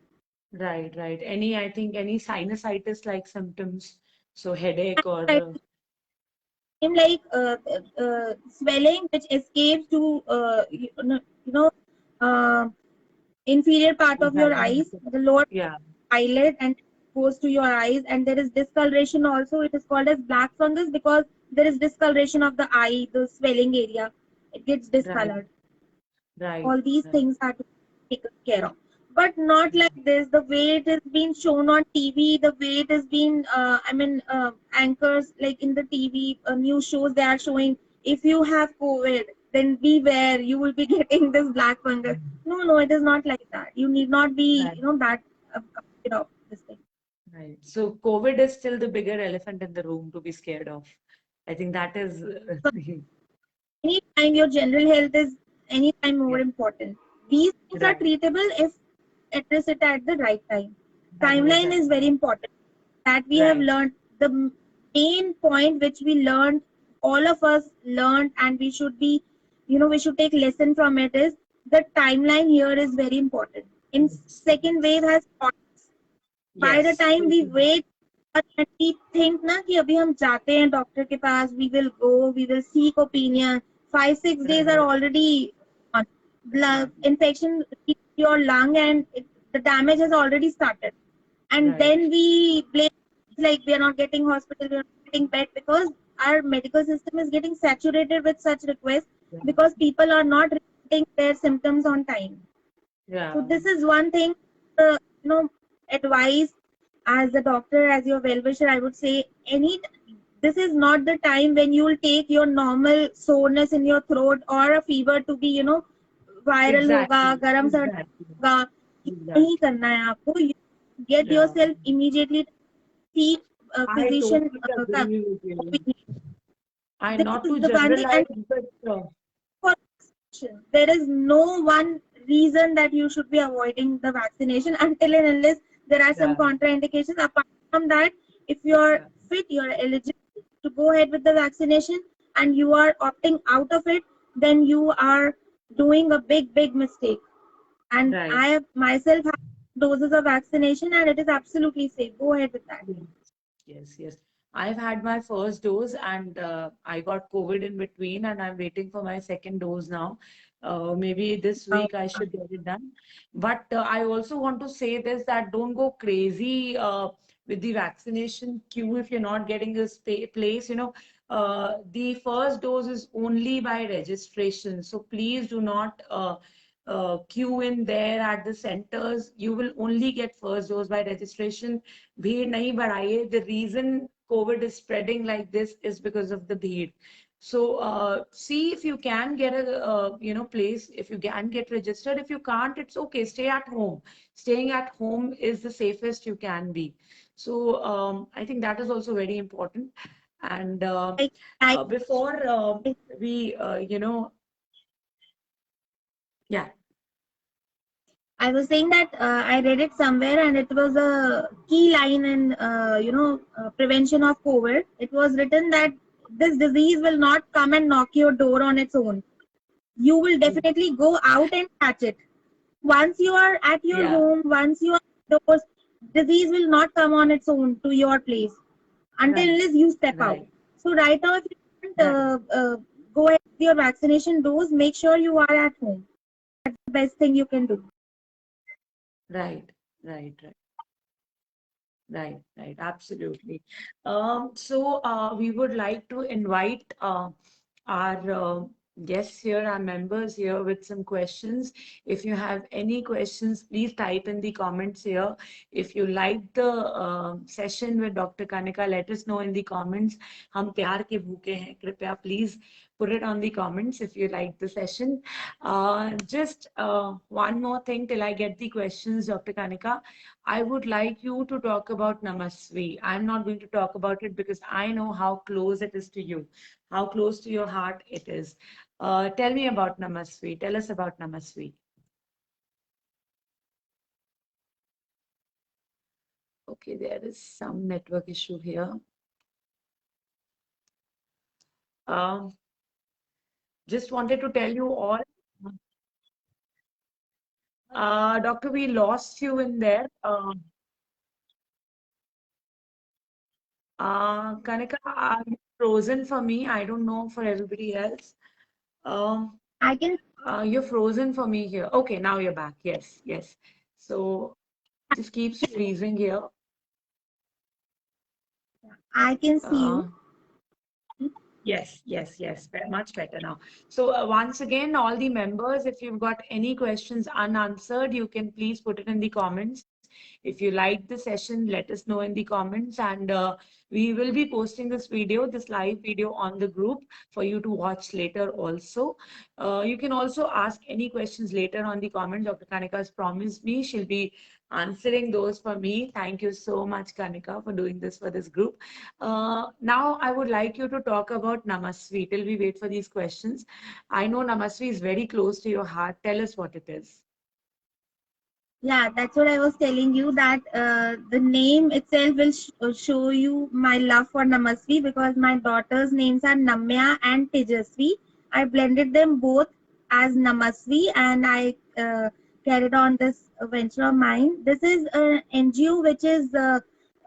Right. Right. I think any sinusitis like symptoms, so headache or Same like swelling which escapes to uh, inferior part of your eyes, exactly. the lower Yeah. eyelid, and goes to your eyes, and there is discoloration also. It is called as black fungus because there is discoloration of the eye, the swelling area. It gets Right. discolored. Right. All these Right. things are to be taken care of, but not like this. The way it is being shown on TV, the way it is being, anchors like in the TV news shows, they are showing if you have COVID, then beware, you will be getting this black fungus. No, no, it is not like that. You need not be, Right. that afraid of this thing. Right. So COVID is still the bigger elephant in the room to be scared of. I think that is, So anytime your general health is anytime more yeah, important. These things are right. treatable if address it at the right time. At the Timeline right is very time. important. That we have Right. learned, the main point which we learned, all of us learned, and we should be, we should take lesson from it, is the timeline here is very important. In Yes. second wave has taught us, by the Yes. time we wait and we think ना कि अभी हम जाते हैं doctor के पास, we will go, we will seek opinion. 5-6 days are Right. already on. Yeah. Infection reached your lung and the damage has already started. And Right. then we blame, like we are not getting hospital, we are not getting bed, because our medical system is getting saturated with such requests Yeah. because people are not reporting their symptoms on time. So Yeah. this is one thing, you know, advice as a doctor, as your well-wisher, I would say this is not the time when you will take your normal soreness in your throat or a fever to be, viral होगा, Exactly. गरम सर्द Exactly. होगा, ये नहीं Exactly. करना है आपको. You get Yeah. yourself immediately seek I physician totally agree with you. opinion. I This not is to the one thing, and generalize, but for vaccination, there is no one reason that you should be avoiding the vaccination until and unless there are some yeah. contraindications. Apart from that, if you're Yeah. fit, you're eligible to go ahead with the vaccination, and you are opting out of it, then you are doing a big mistake. And Right. I myself have doses of vaccination, and it is absolutely safe. Go ahead with that. Yes, yes. I've had my first dose and I got COVID in between, and I'm waiting for my second dose now. Maybe this week I should get it done. But I also want to say this, that don't go crazy with the vaccination queue if you're not getting this place. The first dose is only by registration. So please do not queue in there at the centers. You will only get first dose by registration. भीड़ नहीं बढ़ाइए. The reason COVID is spreading like this is because of the bheed. So see if you can get a place, if you can get registered. If you can't, it's okay. Stay at home. Staying at home is the safest you can be. So I think that is also very important. And before we yeah. I was saying that I read it somewhere, and it was a key line in prevention of COVID. It was written that this disease will not come and knock your door on its own. You will definitely go out and catch it. Once you are at your Yeah. home, once you are outdoors, disease will not come on its own to your place until Right. unless you step out. Right. So right now, if you can't go ahead with your vaccination dose, make sure you are at home. That's the best thing you can do. Right. Right. Right. Right, right, absolutely. So we would like to invite our guests here, our members here with some questions. If you have any questions, please type in the comments here. If you like the session with Dr. Kanika, let us know in the comments. हम प्यार के भूखे हैं, कृपया please put it on the comments if you like the session. Just one more thing till I get the questions, Dr. Kanika. I would like you to talk about Namasvi. I'm not going to talk about it because I know how close it is to you, how close to your heart it is. Tell me about Namasvi. Tell us about Namasvi. Okay, there is some network issue here. Just wanted to tell you all. Doctor, we lost you in there. Kanika, are you frozen for me? I don't know for everybody else. I can You're frozen for me here. Okay, now you're back. Yes, yes. So just keeps freezing here. see you. Yes, yes, yes. Much better now. So once again, all the members, if you've got any questions unanswered, you can please put it in the comments. If you like the session, let us know in the comments, and we will be posting this video, this live video on the group for you to watch later also. You can also ask any questions later on the comments. Dr. Kanika has promised me she'll be answering those for me. Thank you so much, Kanika, for doing this for this group. Now I would like you to talk about Namasvi till we wait for these questions. I know Namasvi is very close to your heart. Tell us what it is. Yeah, that's what I was telling you, that the name itself will show you my love for Namasvi, because my daughter's names are Namya and Tejasvi. I blended them both as Namasvi, and I carried on this venture of mine. This is an NGO which is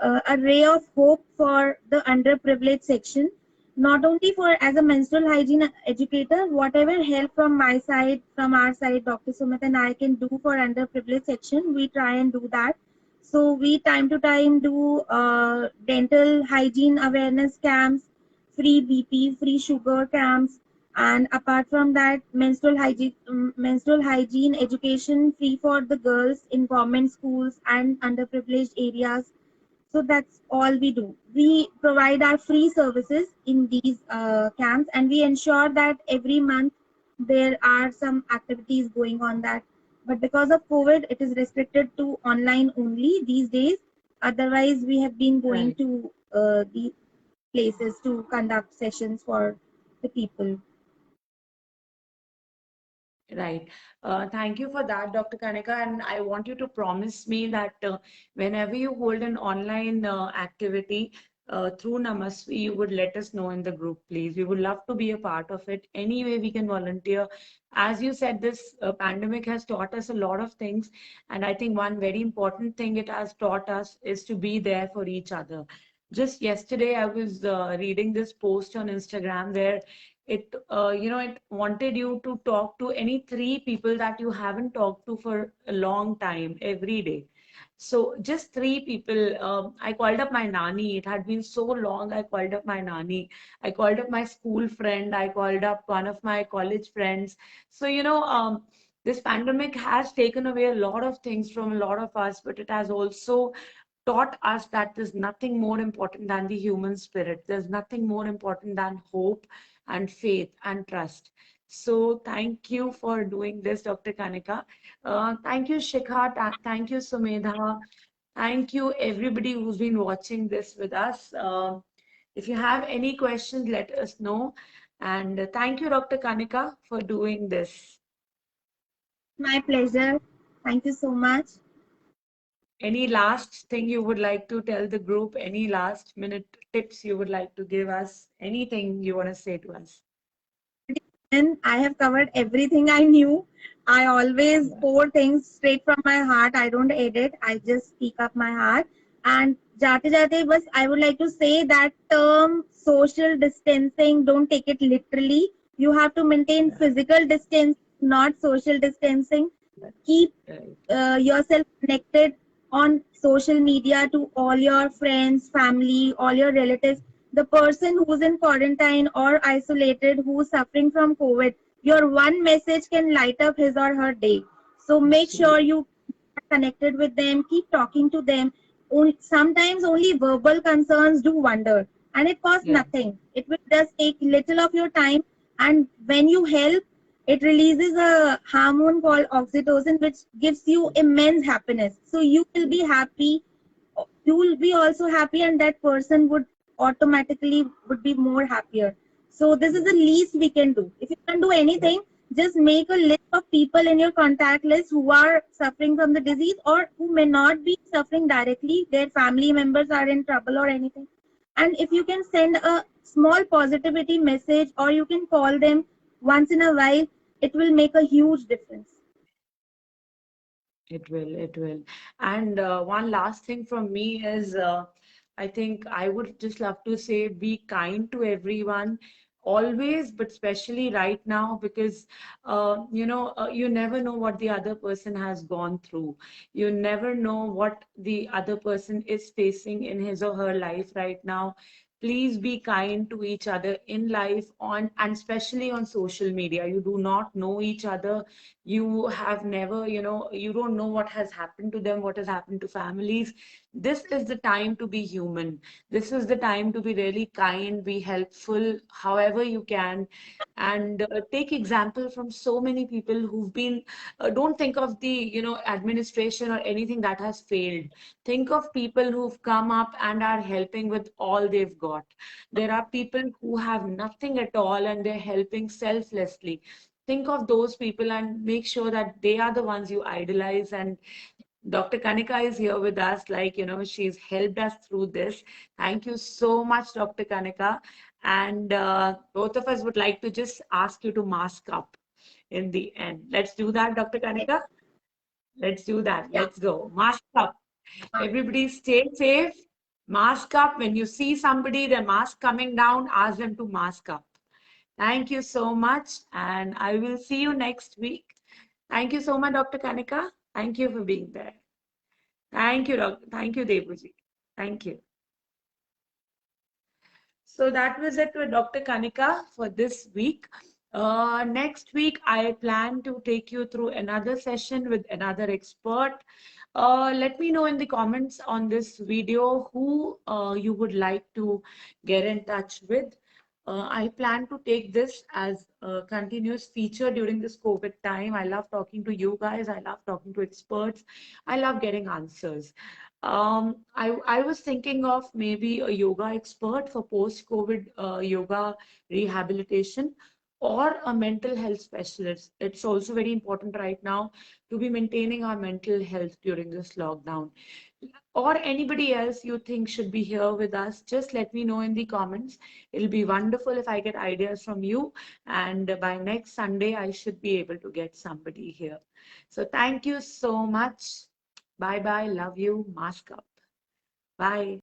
a ray of hope for the underprivileged section. Not only for as a menstrual hygiene educator, whatever help from my side, from our side, Dr. Sumit and I can do for underprivileged section, we try and do that. So we time to time do dental hygiene awareness camps, free BP, free sugar camps, and apart from that, menstrual hygiene education free for the girls in government schools and underprivileged areas. So that's all we do. We provide our free services in these camps, and we ensure that every month there are some activities going on that. But because of COVID, it is restricted to online only these days. Otherwise, we have been going Right. to these places to conduct sessions for the people. Right. Thank you for that, Dr. Kanika. And I want you to promise me that whenever you hold an online activity through Namasvi, you would let us know in the group, please. We would love to be a part of it. Any way we can volunteer. As you said, this pandemic has taught us a lot of things. And I think one very important thing it has taught us is to be there for each other. Just yesterday, I was reading this post on Instagram where it wanted you to talk to any three people that you haven't talked to for a long time every day. So just three people. I called up my nanny. It had been so long. I called up my nanny. I called up my school friend. I called up one of my college friends. So this pandemic has taken away a lot of things from a lot of us, but it has also taught us that there's nothing more important than the human spirit. There's nothing more important than hope and faith and trust. So thank you for doing this, Dr. Kanika. Thank you, Shikha. Thank you, Sumedha. Thank you, everybody who's been watching this with us. If you have any questions, let us know. And thank you, Dr. Kanika, for doing this. My pleasure. Thank you so much. Any last thing you would like to tell the group? Any last minute tips you would like to give us? Anything you want to say to us? And I have covered everything I knew. I always pour things straight from my heart. I don't edit. I just speak up my heart. And jate jate, bas I would like to say that term social distancing, don't take it literally. You have to maintain physical distance, not social distancing. Keep Right. yourself connected on social media to all your friends, family, all your relatives. The person who's in quarantine or isolated, who's suffering from COVID, your one message can light up his or her day. So make sure Absolutely. you are connected with them, keep talking to them. Sometimes only verbal concerns do wonder, and it costs Yeah. nothing. It will just take little of your time, and when you help, it releases a hormone called oxytocin, which gives you immense happiness. So you will be happy, you will be also happy, and that person would automatically would be more happier. So this is the least we can do. If you can do Yeah. anything, just make a list of people in your contact list who are suffering from the disease or who may not be suffering directly, their family members are in trouble or anything. And if you can send a small positivity message or you can call them once in a while, it will make a huge difference. It will, it will. And one last thing from me is I think I would just love to say be kind to everyone always, but especially right now because you never know what the other person has gone through. You never know what the other person is facing in his or her life right now. Please be kind to each other in life on and especially on social media. You do not know each other. You have never, you don't know what has happened to them, what has happened to families. This is the time to be human. This is the time to be really kind, be helpful however you can, and take example from so many people who've been don't think of the administration or anything that has failed. Think of people who've come up and are helping with all they've got. There are people who have nothing at all and they're helping selflessly. Think of those people and make sure that they are the ones you idolize. And Dr. Kanika is here with us, she's helped us through this. Thank you so much, Dr. Kanika. And both of us would like to just ask you to mask up in the end. Let's do that, Dr. Kanika. Let's do that. Yeah. Let's go. Mask up. Everybody stay safe. Mask up. When you see somebody, their mask coming down, ask them to mask up. Thank you so much. And I will see you next week. Thank you so much, Dr. Kanika. Thank you for being there. Thank you, Dr. Thank you, Debuji. Thank you. So that was it with Dr. Kanika for this week. Next week, I plan to take you through another session with another expert. Let me know in the comments on this video who you would like to get in touch with. I plan to take this as a continuous feature during this COVID time. I love talking to you guys. I love talking to experts. I love getting answers. I was thinking of maybe a yoga expert for post-COVID yoga rehabilitation or a mental health specialist. It's also very important right now to be maintaining our mental health during this lockdown. Or anybody else you think should be here with us, just let me know in the comments. It'll be wonderful if I get ideas from you. And by next Sunday, I should be able to get somebody here. So thank you so much. Bye bye. Love you. Mask up. Bye.